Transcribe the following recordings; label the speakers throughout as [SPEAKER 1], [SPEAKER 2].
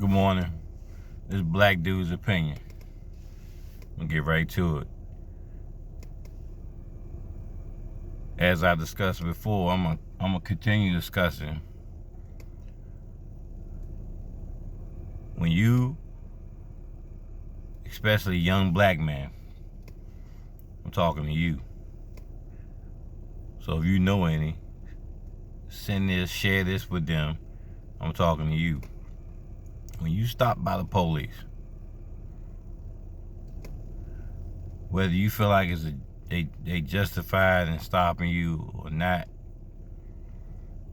[SPEAKER 1] Good morning. This black dude's opinion. I'm gonna get right to it. As I discussed before, I'm gonna continue discussing. When you, especially young black man, I'm talking to you. So if you know any, send this, share this with them. I'm talking to you. When you stop by the police, whether you feel like they justified in stopping you or not,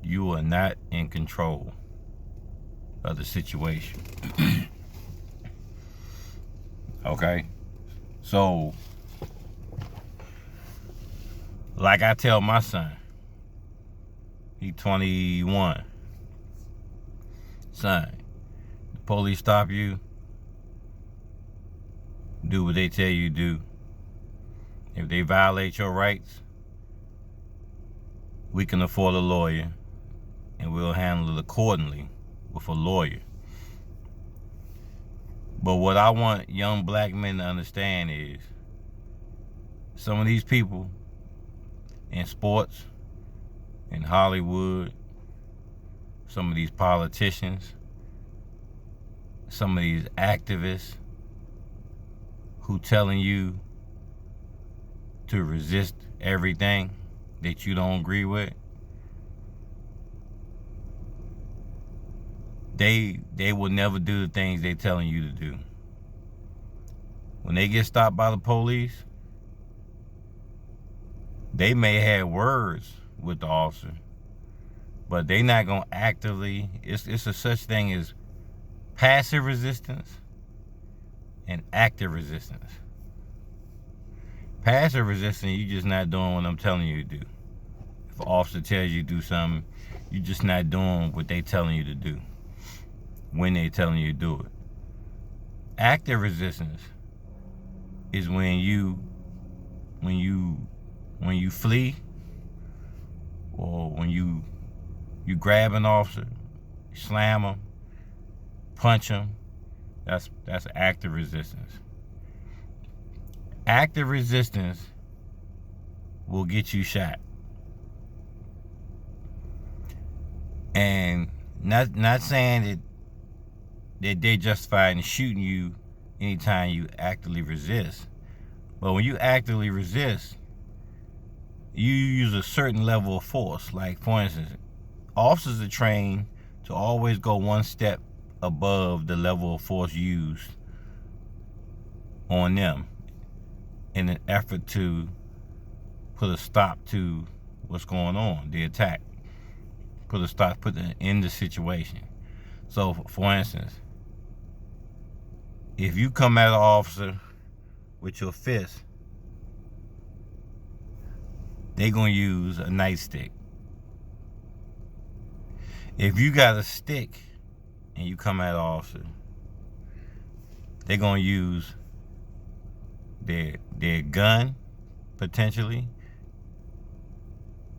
[SPEAKER 1] you are not in control of the situation. Okay? So, like I tell my son, he 21. Son, the police stop you, do what they tell you to do. If they violate your rights, we can afford a lawyer, and we'll handle it accordingly with a lawyer. But what I want young black men to understand is some of these people in sports, in Hollywood, some of these politicians, some of these activists who telling you to resist everything that you don't agree with, they will never do the things they telling you to do. When they get stopped by the police, they may have words with the officer, but they not gonna actively. It's a such thing as passive resistance and active resistance. Passive resistance, you just not doing what I'm telling you to do. If an officer tells you to do something, you just not doing what they telling you to do when they telling you to do it. Active resistance is when you flee, or when you grab an officer, slam them, punch them. That's active resistance. Active resistance will get you shot. And not saying that they're justified in shooting you anytime you actively resist. But when you actively resist, you use a certain level of force. Like, for instance, officers are trained to always go one step above the level of force used on them in an effort to put a stop to what's going on, the attack. Put an end to the situation. So, for instance, if you come at an officer with your fist, they're going to use a nightstick. If you got a stick and you come at an officer, they're going to use their gun, potentially.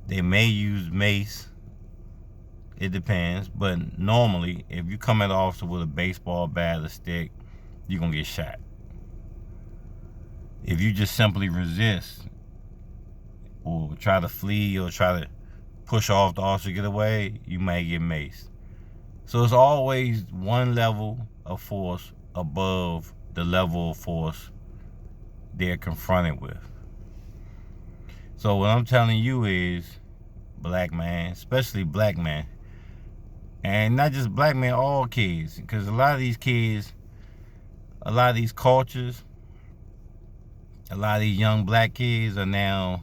[SPEAKER 1] They may use mace. It depends. But normally, if you come at an officer with a baseball bat or stick, you're going to get shot. If you just simply resist or try to flee or try to push off the officer, get away, you might get maced. So it's always one level of force above the level of force they're confronted with. So what I'm telling you is, black man, especially black man, and not just black men, all kids, because a lot of these kids, a lot of these cultures, a lot of these young black kids are now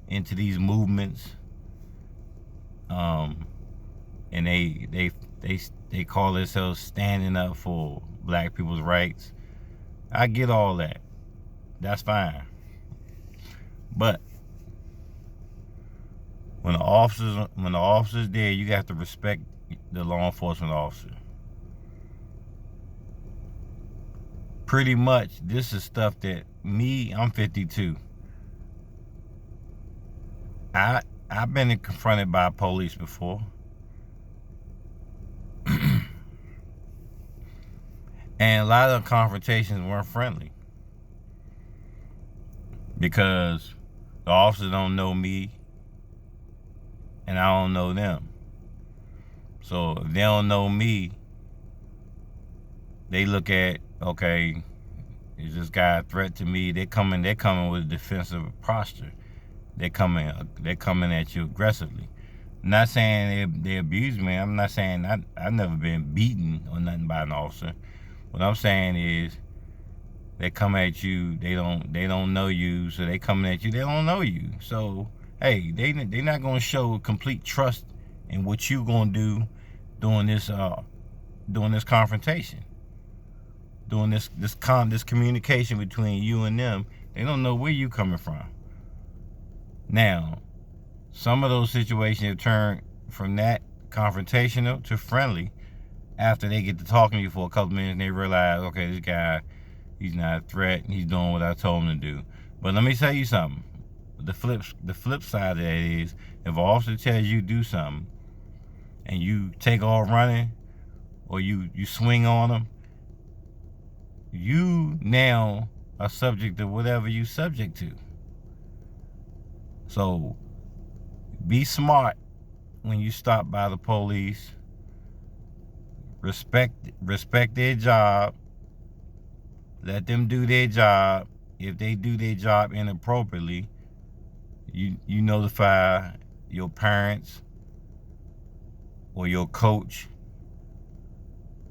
[SPEAKER 1] into these movements, and they call themselves standing up for black people's rights. I get all that. That's fine. But when the officer's there, you have to respect the law enforcement officer. Pretty much, this is stuff that I'm 52. I've been confronted by police before. And a lot of the confrontations weren't friendly because the officers don't know me and I don't know them. So if they don't know me, they look at, okay, is this guy a threat to me? They're coming with a defensive posture. They're coming at you aggressively. I'm not saying they abuse me. I'm not saying I've never been beaten or nothing by an officer. What I'm saying is they come at you. They don't know you, so they coming at you. They don't know you. So hey, they're not gonna show complete trust in what you gonna do during this confrontation, doing this communication between you and them. They don't know where you coming from. Now, some of those situations have turned from that confrontational to friendly after they get to talking to you for a couple minutes and they realize, okay, this guy, he's not a threat and he's doing what I told him to do. But let me tell you something. The flip side of that is, if an officer tells you to do something and you take off running or you swing on them, you now are subject to whatever you subject to. So be smart when you stop by the police. Respect their job. Let them do their job. If they do their job inappropriately, you notify your parents or your coach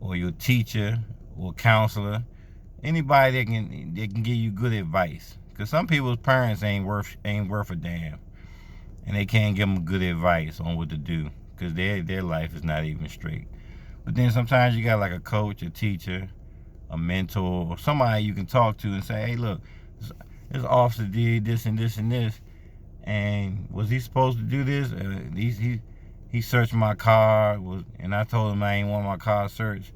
[SPEAKER 1] or your teacher or counselor, anybody that can give you good advice. Because some people's parents ain't worth a damn, and they can't give them good advice on what to do because their life is not even straight. But then sometimes you got like a coach, a teacher, a mentor, or somebody you can talk to and say, hey, look, this officer did this and this and this, and was he supposed to do this? He searched my car, and I told him I ain't want my car searched.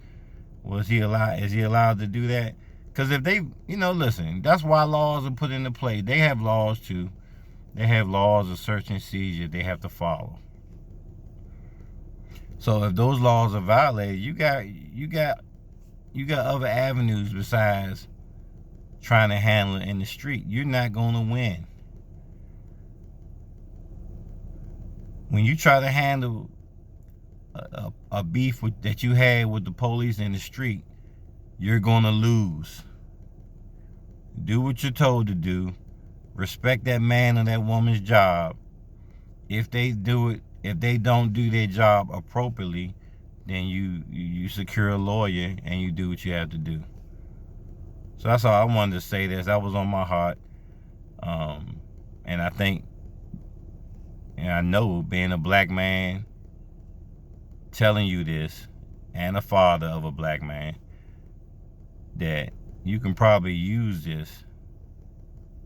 [SPEAKER 1] Is he allowed to do that? Because if they, listen, that's why laws are put into play. They have laws too. They have laws of search and seizure they have to follow. So if those laws are violated, you got other avenues besides trying to handle it in the street. You're not going to win. When you try to handle a beef that you had with the police in the street, you're going to lose. Do what you're told to do. Respect that man or that woman's job. If they don't do their job appropriately, then you secure a lawyer and you do what you have to do. So that's all I wanted to say. That was on my heart. And I think, and I know, being a black man, telling you this, and a father of a black man, that you can probably use this.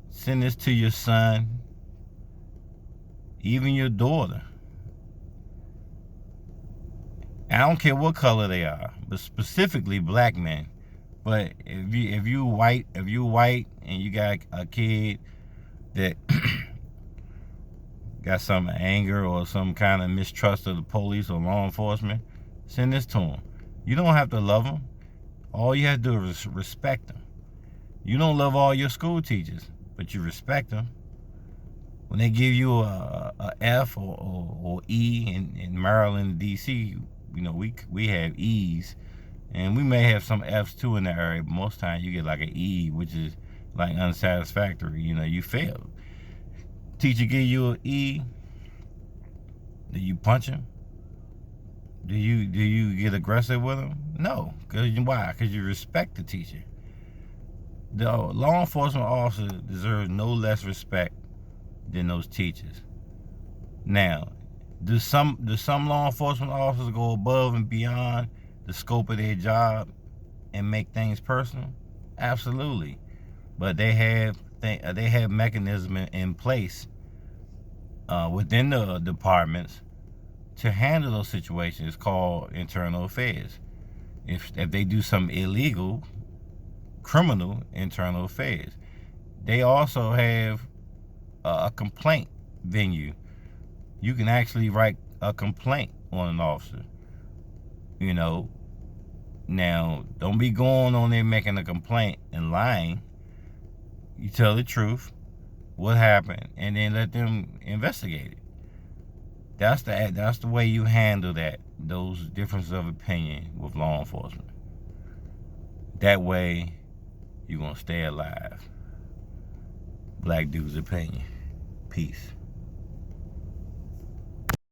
[SPEAKER 1] Send this to your son, even your daughter. I don't care what color they are, but specifically black men. But if you white and you got a kid that got some anger or some kind of mistrust of the police or law enforcement, send this to them. You don't have to love them. All you have to do is respect them. You don't love all your school teachers, but you respect them. When they give you a F or E in Maryland, D.C., we have E's, and we may have some F's too in the area, but most times you get like an E, which is like unsatisfactory. You failed. Teacher give you an E, do you punch him? Do you get aggressive with him? No. Why? Because you respect the teacher. The law enforcement officer deserves no less respect than those teachers. Now, do some law enforcement officers go above and beyond the scope of their job and make things personal? Absolutely. But they have mechanisms in place within the departments to handle those situations. It's called internal affairs. If they do some illegal, criminal internal affairs, they also have a complaint venue. You can actually write a complaint on an officer. Now, don't be going on there making a complaint and lying. You tell the truth, what happened, and then let them investigate it. That's the way you handle those differences of opinion with law enforcement. That way, you're gonna stay alive. Black Dude's Opinion. Peace.